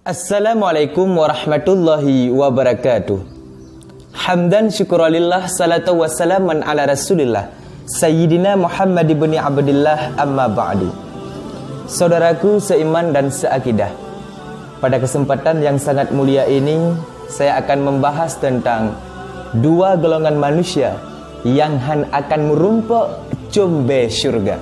Assalamualaikum warahmatullahi wabarakatuh. Hamdan syukuralillah, salatu wassalaman ala rasulillah Sayyidina Muhammad ibn Abdillah, amma ba'du. Saudaraku seiman dan seakidah, pada kesempatan yang sangat mulia ini saya akan membahas tentang dua golongan manusia yang akan merumpuk combe syurga.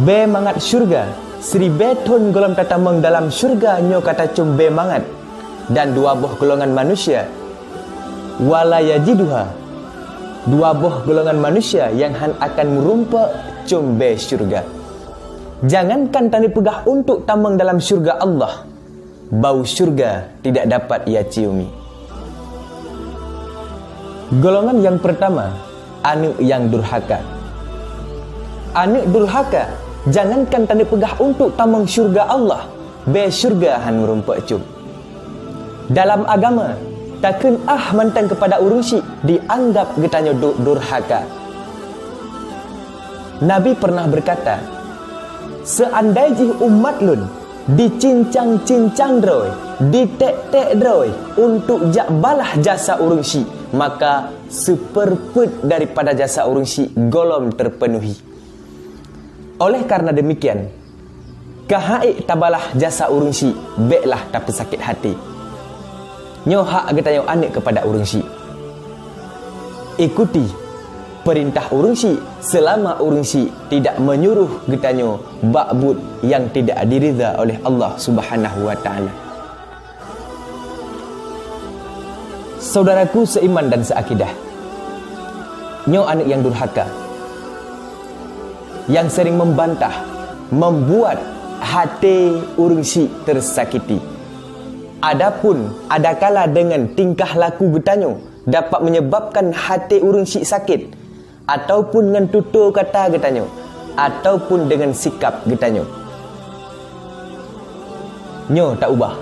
Be mangat syurga, Sri beton golong tatamang dalam syurga nyo kata combe mangat. Dan dua buah golongan manusia wala yajiduha, dua buah golongan manusia yang akan merumpuk combe syurga. Jangankan tanda pegah untuk tamang dalam syurga Allah, bau syurga tidak dapat ia ciumi. Golongan yang pertama, anak yang durhaka. Anak durhaka, jangankan tanda pegah untuk tamang syurga Allah, be syurga han merumpuk cum. Dalam agama, takkan mantang kepada urung syik dianggap getanya durhaka. Nabi pernah berkata, seandainya umat lun dicincang-cincang droi, ditek-tek droi untuk jak balah jasa urung syik, maka seperput daripada jasa urung syik golom terpenuhi. Oleh karena demikian, kahaik tabalah jasa urung syik, beklah tapi sakit hati. Nyo hak getanya anak kepada urung syik. Ikuti perintah urung syik selama urung syik tidak menyuruh getanya ba'bud yang tidak diridha oleh Allah Subhanahu wa taala. Saudaraku seiman dan seakidah, nyo anak yang durhaka, yang sering membantah, membuat hati urung syik tersakiti. Adapun adakala dengan tingkah laku getanyo dapat menyebabkan hati urung syik sakit, ataupun dengan tutur kata getanyo, ataupun dengan sikap getanyo, nyo tak ubah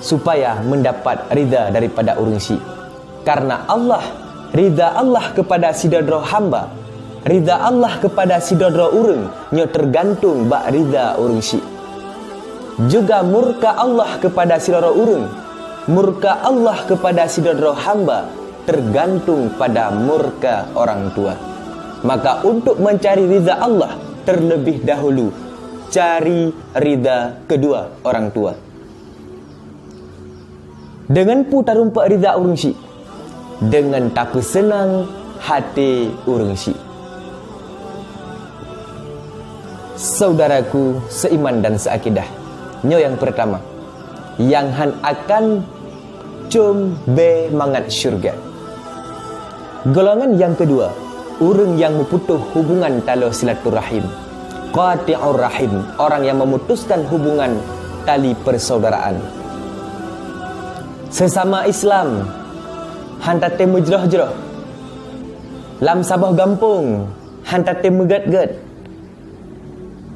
supaya mendapat ridha daripada urung syik. Karena Allah, ridha Allah kepada sidadro hamba, ridha Allah kepada sidadro urung nyo tergantung bak ridha urung syik. Juga murka Allah kepada sidadro urung, murka Allah kepada sidadro hamba tergantung pada murka orang tua. Maka untuk mencari ridha Allah, terlebih dahulu cari ridha kedua orang tua. Dengan putar rumpak ridha urung syik, dengan tak senang hati urung syik. Saudaraku seiman dan seakidah, nyo yang pertama, yang akan combe mangat syurga. Golongan yang kedua, urang yang memutuh hubungan tali silaturahim, qati'ur rahim, orang yang memutuskan hubungan tali persaudaraan. Sesama Islam hantate mujroh-jroh, lam sabah gampung hantate megat-gat.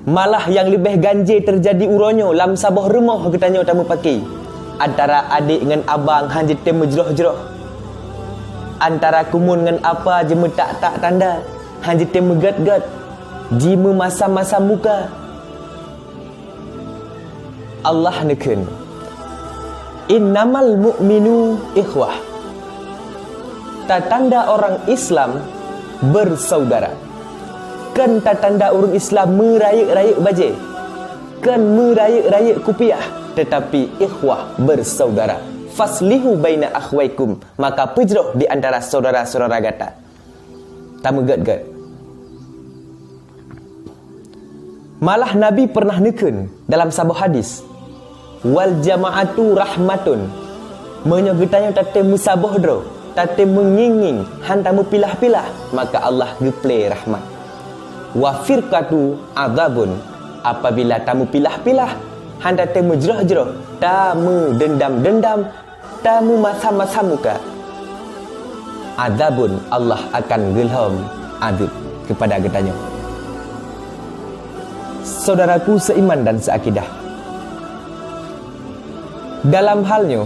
Malah yang lebih ganjil terjadi uronyo lam sabah rumah ketanya tamu pakai. Antara adik dengan abang hanjite mejroh-jroh. Antara kumun dengan apa jema tak tanda hanjite megat-gat. Jima masa-masa muka. Allah neken, innamal mu'minu ikhwah. Tanda orang Islam bersaudara. Kan tanda orang Islam merayak-rayak baje, kan merayak-rayak kupiah, tetapi ikhwah bersaudara. Faslihu baina akhwaikum, maka pejroh di antara saudara-saudara gata. Tamu gat-gat. Malah Nabi pernah neken dalam sebuah hadis, wal jama'atu rahmatun, menyogetanya tate musabah dro, tate menginging, hantamu pilah-pilah, maka Allah geplay rahmat. Wa firqatu adzabun, apabila tamu pilah-pilah, handa tamu jroh-jroh, tamu dendam-dendam, tamu masa-masa muka, adzabun, Allah akan gelham adzab kepada getanya. Saudaraku seiman dan seakidah, dalam halnya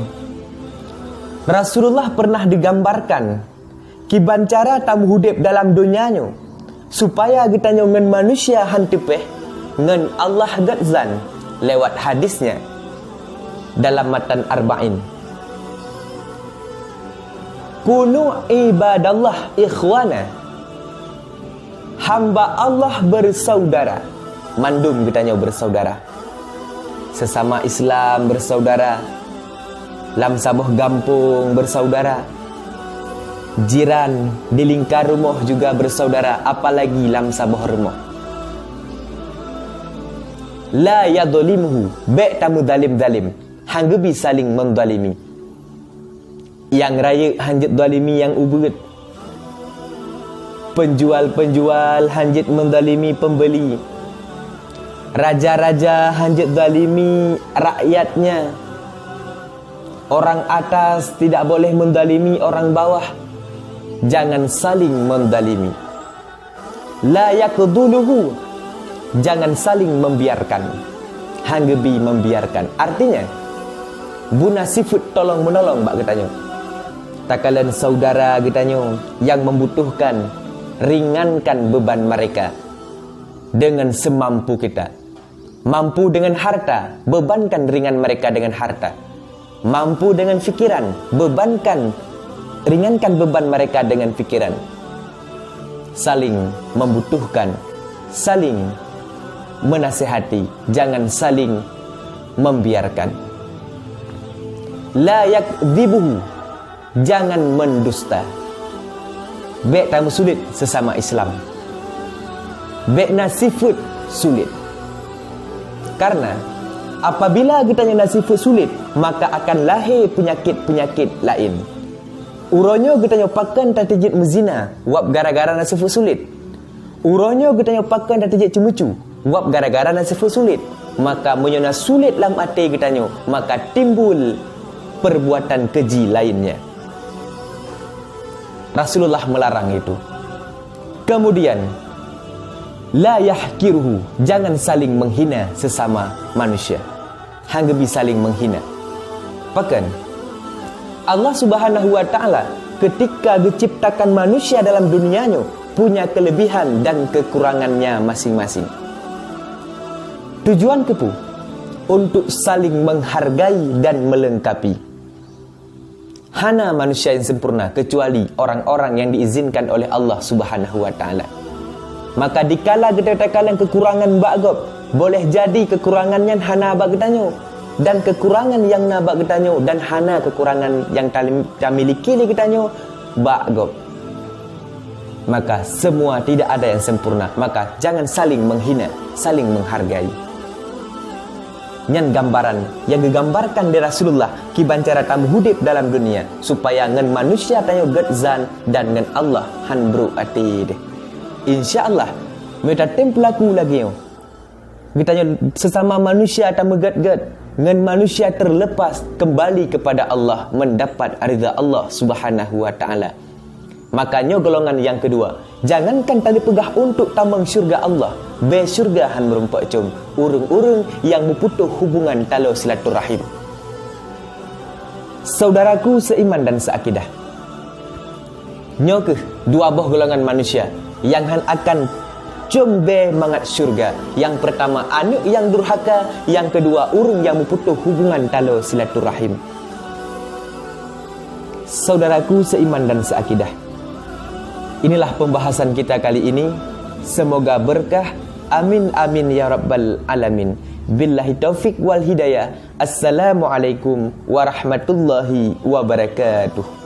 Rasulullah pernah digambarkan kibancara tamu hudib dalam dunianya supaya kita ngan manusia hantipeh ngan Allah gatzan lewat hadisnya dalam matan Arba'in. Kunu ibadallah ikhwana. Hamba Allah bersaudara. Mandum katanya bersaudara. Sesama Islam bersaudara. Lam sabuh gampung bersaudara. Jiran di lingkar rumah juga bersaudara, apalagi lam sabuh rumah. La yadhlimuhu, baik tamu zalim-zalim, hanggebi saling mendalimi. Yang raya hanjit dalimi yang ubud. Penjual-penjual hanjit mendalimi pembeli. Raja-raja hanjit dalimi rakyatnya. Orang atas tidak boleh mendalimi orang bawah. Jangan saling mendalimi. La yakduluhu, jangan saling membiarkan. Hanggebi membiarkan. Artinya, guna sifat tolong menolong bak katanya. Takalan saudara katanya yang membutuhkan, ringankan beban mereka dengan semampu kita. Mampu dengan harta, bebankan ringan mereka dengan harta. Mampu dengan fikiran, ringankan beban mereka dengan fikiran. Saling membutuhkan, saling menasihati, jangan saling membiarkan. La yakdzibuhu, jangan mendusta. Baik tamu sulit sesama Islam. Baik nasifut sulit. Karena apabila kita nasifut sulit, maka akan lahir penyakit-penyakit lain. Uronyo kita nyopakan tatijit mezina, wap gara-gara nasifut sulit. Uronyo kita nyopakan tatijit cemucu, wap gara-gara nasifut sulit. Maka menyona sulit lam ate kita nyo, maka timbul perbuatan keji lainnya. Rasulullah melarang itu. Kemudian, la yahkiruhu, jangan saling menghina sesama manusia. Hanggebi saling menghina. Bahkan Allah Subhanahu wa taala ketika menciptakan manusia dalam dunianya punya kelebihan dan kekurangannya masing-masing. Tujuan kepu untuk saling menghargai dan melengkapi. Hana manusia yang sempurna kecuali orang-orang yang diizinkan oleh Allah Subhanahu wa taala. Maka dikala kita katakan kekurangan bagop, boleh jadi kekurangannya hana bag tanyo, dan kekurangan yang na bag tanyo dan hana kekurangan yang tamiliki kita nyo bagop. Maka semua tidak ada yang sempurna. Maka jangan saling menghina, saling menghargai. Nyan gambaran yang digambarkan di Rasulullah kibancara tamu hudip dalam dunia supaya ngan manusia tanyo getzan dan ngan Allah hanbru ati deh. InsyaAllah mereka tempelaku lagi yo. Kita sesama manusia akan megat-gat ngan manusia terlepas kembali kepada Allah, mendapat ridha Allah Subhanahu wa taala. Makanya golongan yang kedua, jangankan tali pegah untuk tamang syurga Allah, be syurga han merumpak cum urung-urung yang memputuh hubungan talo silaturahim. Saudaraku seiman dan seakidah, nyokeh dua buah golongan manusia yang akan jombe mangat syurga. Yang pertama anu yang durhaka, yang kedua urung yang memputuh hubungan talo silaturahim. Saudaraku seiman dan seakidah, inilah pembahasan kita kali ini. Semoga berkah. Amin amin ya rabbal alamin. Billahi taufik wal hidayah. Assalamualaikum warahmatullahi wabarakatuh.